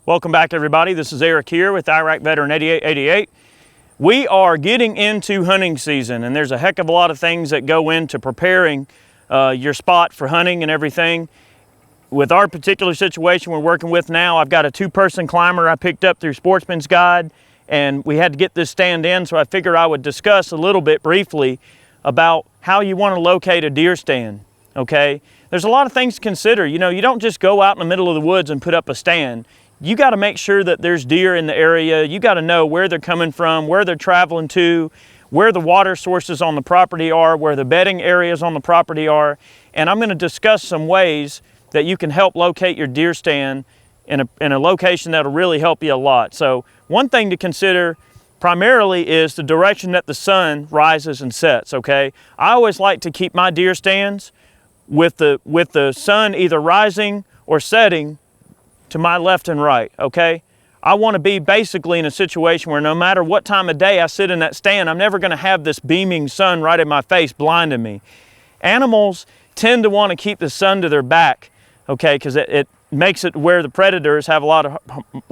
Welcome back, everybody. This is Eric here with Iraq Veteran 8888. We are getting into hunting season, and there's a heck of a lot of things that go into preparing your spot for hunting and everything. With our particular situation we're working with now, I've got a two-person climber I picked up through Sportsman's Guide, and we had to get this stand in, so I figured I would discuss a little bit briefly about how you want to locate a deer stand, okay? There's a lot of things to consider. You know, you don't just go out in the middle of the woods and put up a stand. You got to make sure that there's deer in the area. You got to know where they're coming from, where they're traveling to, where the water sources on the property are, where the bedding areas on the property are. And I'm going to discuss some ways that you can help locate your deer stand in a location that'll really help you a lot. So one thing to consider primarily is the direction that the sun rises and sets, okay? I always like to keep my deer stands with the sun either rising or setting to my left and right, okay? I want to be basically in a situation where no matter what time of day I sit in that stand, I'm never going to have this beaming sun right in my face blinding me. Animals tend to want to keep the sun to their back, okay, because it makes it where the predators have a lot of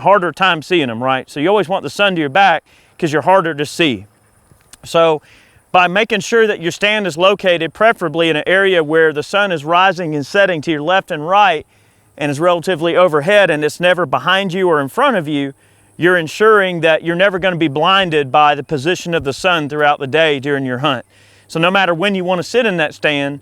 harder time seeing them, right? So you always want the sun to your back because you're harder to see. So by making sure that your stand is located preferably in an area where the sun is rising and setting to your left and right, and is relatively overhead and it's never behind you or in front of you, you're ensuring that you're never going to be blinded by the position of the sun throughout the day during your hunt. So no matter when you want to sit in that stand,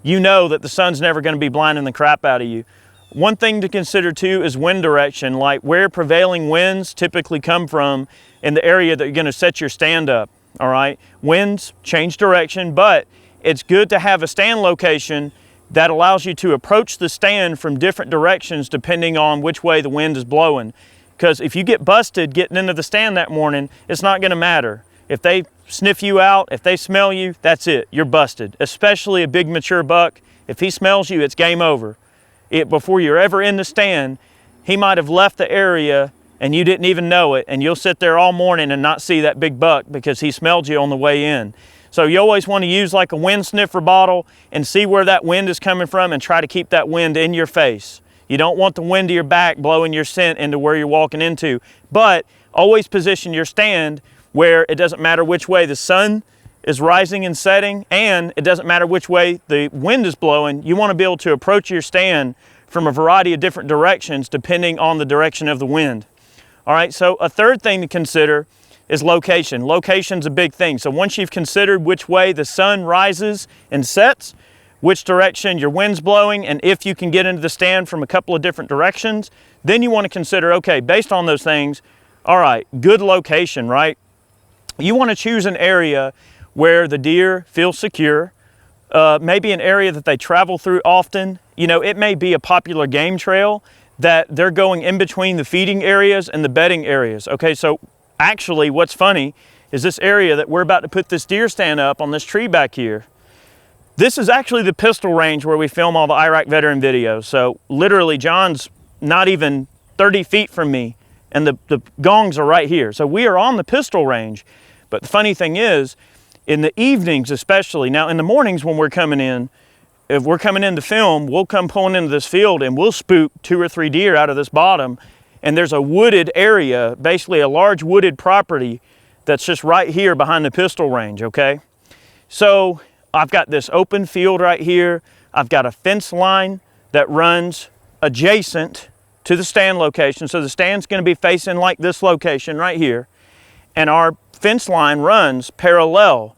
you know that the sun's never going to be blinding the crap out of you. One thing to consider too is wind direction, like where prevailing winds typically come from in the area that you're going to set your stand up, all right? Winds change direction, but it's good to have a stand location that allows you to approach the stand from different directions depending on which way the wind is blowing. Because if you get busted getting into the stand that morning, it's not going to matter. If they sniff you out, if they smell you, that's it, you're busted. Especially a big mature buck. If he smells you, it's game over. Before you're ever in the stand, he might have left the area and you didn't even know it, and you'll sit there all morning and not see that big buck because he smelled you on the way in. So you always want to use like a wind sniffer bottle and see where that wind is coming from and try to keep that wind in your face. You don't want the wind to your back blowing your scent into where you're walking into, but always position your stand where it doesn't matter which way the sun is rising and setting, and it doesn't matter which way the wind is blowing. You want to be able to approach your stand from a variety of different directions depending on the direction of the wind. All right, so a third thing to consider is location. Location's a big thing. So once you've considered which way the sun rises and sets, which direction your wind's blowing, and if you can get into the stand from a couple of different directions, then you want to consider, okay, based on those things, all right, good location, right? You want to choose an area where the deer feel secure, maybe an area that they travel through often. You know, it may be a popular game trail that they're going in between the feeding areas and the bedding areas. Okay, so actually, what's funny is this area that we're about to put this deer stand up on this tree back here. This is actually the pistol range where we film all the Iraq Veteran videos. So literally, John's not even 30 feet from me, and the gongs are right here. So we are on the pistol range. But the funny thing is, in the evenings especially, now in the mornings when we're coming in, if we're coming in to film, we'll come pulling into this field and we'll spook 2 or 3 deer out of this bottom. And there's a wooded area, basically a large wooded property that's just right here behind the pistol range, okay? So I've got this open field right here. I've got a fence line that runs adjacent to the stand location. So the stand's gonna be facing like this location right here. And our fence line runs parallel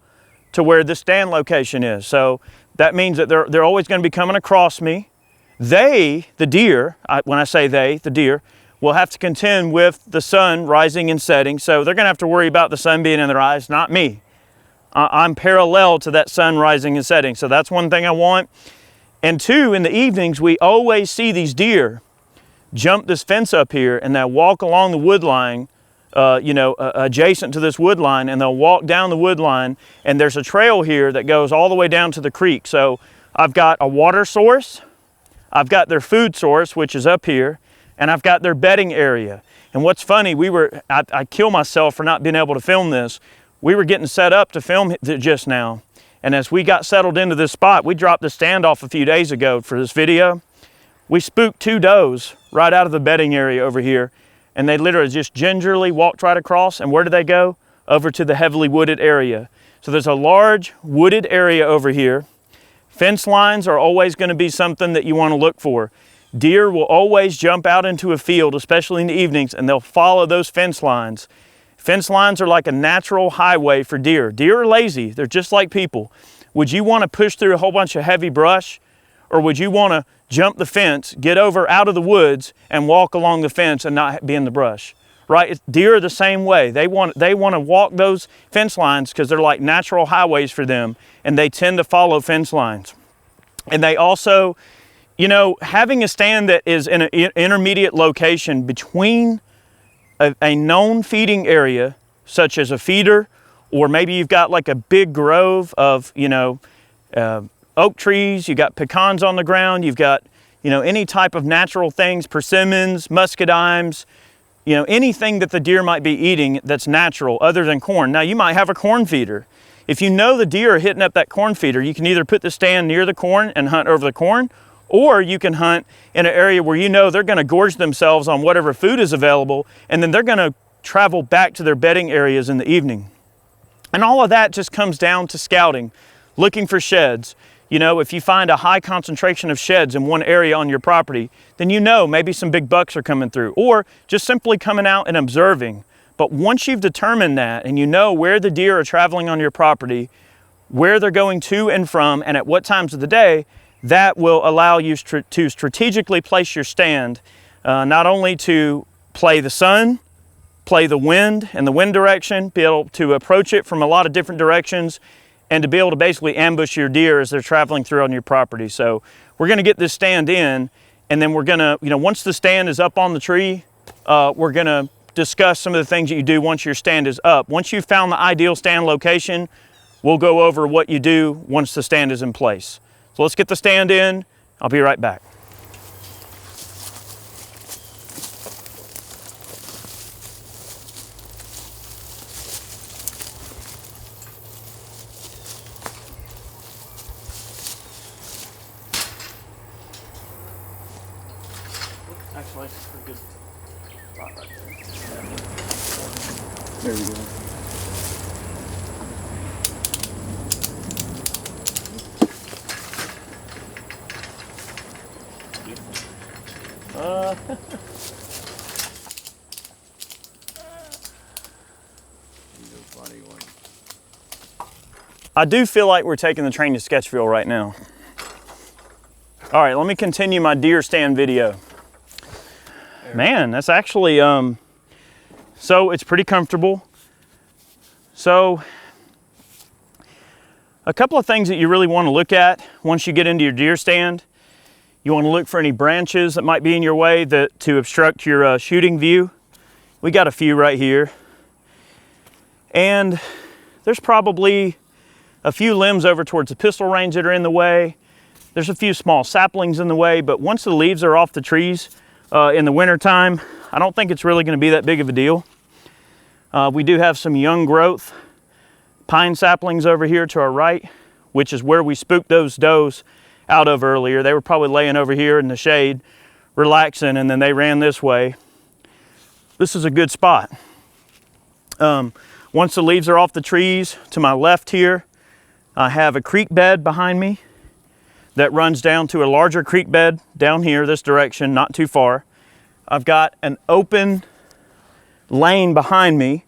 to where the stand location is. So that means that they're always gonna be coming across me. They, the deer, when I say they, the deer, will have to contend with the sun rising and setting. So they're gonna have to worry about the sun being in their eyes, not me. I'm parallel to that sun rising and setting. So that's one thing I want. And two, in the evenings, we always see these deer jump this fence up here and they'll walk along the wood line, adjacent to this wood line, and they'll walk down the wood line, and there's a trail here that goes all the way down to the creek. So I've got a water source, I've got their food source, which is up here, and I've got their bedding area. And what's funny, I kill myself for not being able to film this. We were getting set up to film it just now, and as we got settled into this spot, we dropped the stand off a few days ago for this video. We spooked 2 does right out of the bedding area over here, and they literally just gingerly walked right across, and where did they go? Over to the heavily wooded area. So there's a large wooded area over here. Fence lines are always going to be something that you want to look for. Deer will always jump out into a field, especially in the evenings, and they'll follow those fence lines. Fence lines are like a natural highway for deer. Deer are lazy. They're just like people. Would you want to push through a whole bunch of heavy brush, or would you want to jump the fence, get over out of the woods, and walk along the fence and not be in the brush? Right? Deer are the same way. They want to walk those fence lines because they're like natural highways for them, and they tend to follow fence lines. And they also, you know, having a stand that is in an intermediate location between a known feeding area, such as a feeder, or maybe you've got like a big grove of, you know, oak trees, you've got pecans on the ground, you've got, you know, any type of natural things, persimmons, muscadimes, you know, anything that the deer might be eating that's natural other than corn. Now you might have a corn feeder. If you know the deer are hitting up that corn feeder, you can either put the stand near the corn and hunt over the corn, or you can hunt in an area where you know they're going to gorge themselves on whatever food is available, and then they're going to travel back to their bedding areas in the evening. And all of that just comes down to scouting, looking for sheds. You know, if you find a high concentration of sheds in one area on your property, then you know maybe some big bucks are coming through, or just simply coming out and observing. But once you've determined that and you know where the deer are traveling on your property, where they're going to and from, and at what times of the day, that will allow you to strategically place your stand, not only to play the sun, play the wind and the wind direction, be able to approach it from a lot of different directions, and to be able to basically ambush your deer as they're traveling through on your property. So we're going to get this stand in, and then we're going to, you know, once the stand is up on the tree, we're going to discuss some of the things that you do once your stand is up. Once you've found the ideal stand location, we'll go over what you do once the stand is in place. So let's get the stand in. I'll be right back. Actually, it's a pretty good spot right there. There we go. I do feel like we're taking the train to Sketchville right now. All right, let me continue my deer stand video. Man, that's actually, so it's pretty comfortable. So a couple of things that you really want to look at once you get into your deer stand. You want to look for any branches that might be in your way to obstruct your shooting view. We got a few right here. And there's probably a few limbs over towards the pistol range that are in the way. There's a few small saplings in the way, but once the leaves are off the trees in the wintertime, I don't think it's really going to be that big of a deal. We do have some young growth pine saplings over here to our right, which is where we spooked those does out of earlier. They were probably laying over here in the shade, relaxing, and then they ran this way. This is a good spot. Once the leaves are off the trees, to my left here, I have a creek bed behind me that runs down to a larger creek bed down here, this direction, not too far. I've got an open lane behind me,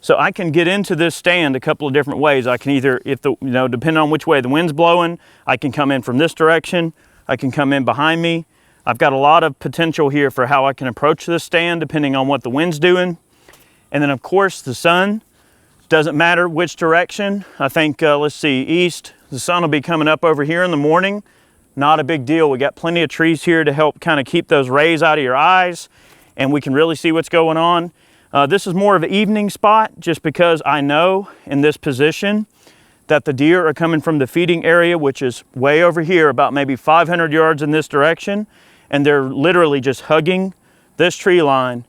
so I can get into this stand a couple of different ways. I can either, depending on which way the wind's blowing, I can come in from this direction, I can come in behind me. I've got a lot of potential here for how I can approach this stand depending on what the wind's doing. And then of course the sun, doesn't matter which direction. I think, let's see, east, the sun will be coming up over here in the morning. Not a big deal. We got plenty of trees here to help kind of keep those rays out of your eyes, and we can really see what's going on. This is more of an evening spot just because I know in this position that the deer are coming from the feeding area, which is way over here, about maybe 500 yards in this direction, and they're literally just hugging this tree line,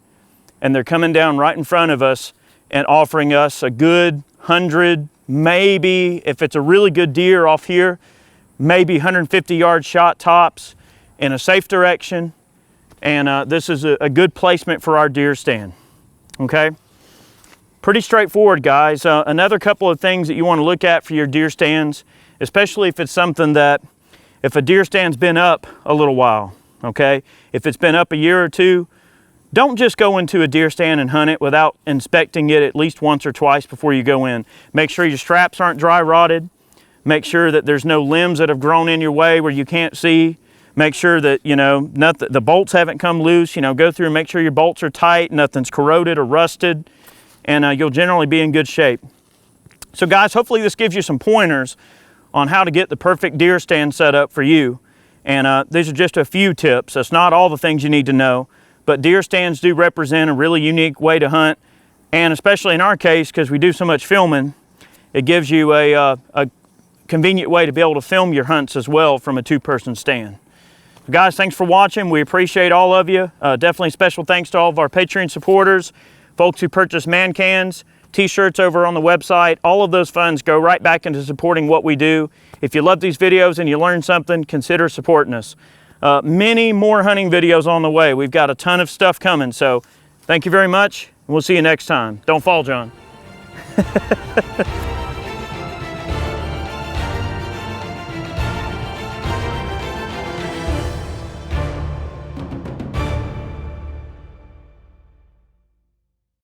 and they're coming down right in front of us and offering us a good 100, maybe, if it's a really good deer off here, maybe 150 yard shot tops. in a safe direction, and this is a good placement for our deer stand, okay? Pretty straightforward, guys. Another couple of things that you want to look at for your deer stands, especially if it's something that, if a deer stand's been up a little while, okay? If it's been up a year or two, don't just go into a deer stand and hunt it without inspecting it at least once or twice before you go in. Make sure your straps aren't dry rotted. Make sure that there's no limbs that have grown in your way where you can't see. Make sure that, you know, the bolts haven't come loose. You know, go through and make sure your bolts are tight, nothing's corroded or rusted, and you'll generally be in good shape. So guys, hopefully this gives you some pointers on how to get the perfect deer stand set up for you. And these are just a few tips. That's not all the things you need to know. But deer stands do represent a really unique way to hunt, and especially in our case, because we do so much filming, it gives you a convenient way to be able to film your hunts as well from a two-person stand. So guys, thanks for watching. We appreciate all of you. Definitely special thanks to all of our Patreon supporters, folks who purchase man cans, t-shirts over on the website. All of those funds go right back into supporting what we do. If you love these videos and you learn something, consider supporting us. Many more hunting videos on the way. We've got a ton of stuff coming, so thank you very much, and we'll see you next time. Don't fall, John.